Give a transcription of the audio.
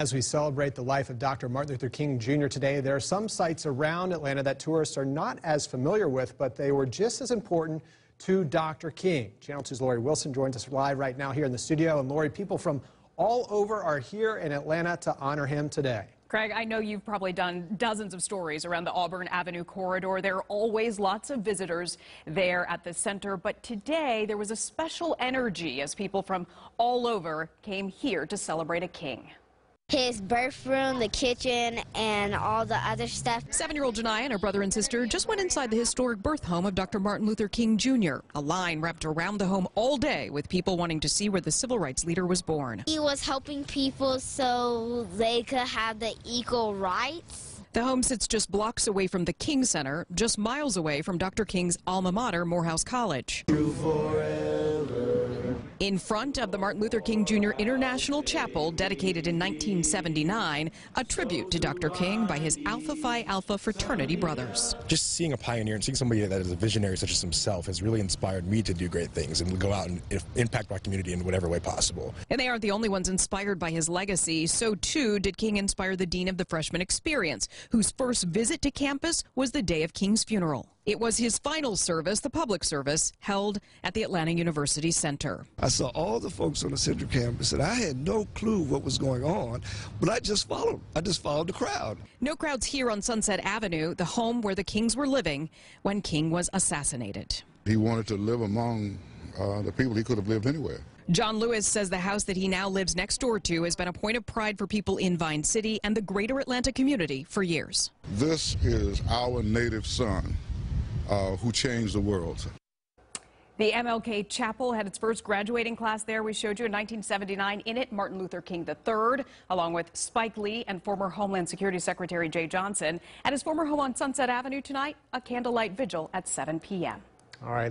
As we celebrate the life of Dr. Martin Luther King Jr. today, there are some sites around Atlanta that tourists are not as familiar with, but they were just as important to Dr. King. Channel 2's Lori Wilson joins us live right now here in the studio. And Lori, people from all over are here in Atlanta to honor him today. Craig, I know you've probably done dozens of stories around the Auburn Avenue corridor. There are always lots of visitors there at the center, but today there was a special energy as people from all over came here to celebrate a king. His birth room, the kitchen, and all the other stuff. 7-year-old Janiyah and her brother and sister just went inside the historic birth home of Dr. Martin Luther King Jr. A line wrapped around the home all day with people wanting to see where the civil rights leader was born. He was helping people so they could have the equal rights. The home sits just blocks away from the King Center, just miles away from Dr. King's alma mater, Morehouse College. In front of the Martin Luther King Jr. International Chapel, dedicated in 1979, a tribute to Dr. King by his Alpha Phi Alpha fraternity brothers. Just seeing a pioneer and seeing somebody that is a visionary such as himself has really inspired me to do great things and go out and impact my community in whatever way possible. And they aren't the only ones inspired by his legacy. So too did King inspire the dean of the freshman experience, whose first visit to campus was the day of King's funeral. It was his final service, the public service, held at the Atlanta University Center. I saw all the folks on the Central campus, and I had no clue what was going on, but I just followed. I just followed the crowd. No crowds here on Sunset Avenue, the home where the Kings were living when King was assassinated. He wanted to live among the people he could have lived anywhere. John Lewis says the house that he now lives next door to has been a point of pride for people in Vine City and the greater Atlanta community for years. This is our native son who changed the world. The MLK Chapel had its first graduating class there. We showed you in 1979. In it, Martin Luther King III, along with Spike Lee and former Homeland Security Secretary Jay Johnson. At his former home on Sunset Avenue tonight, a candlelight vigil at 7 p.m. All right.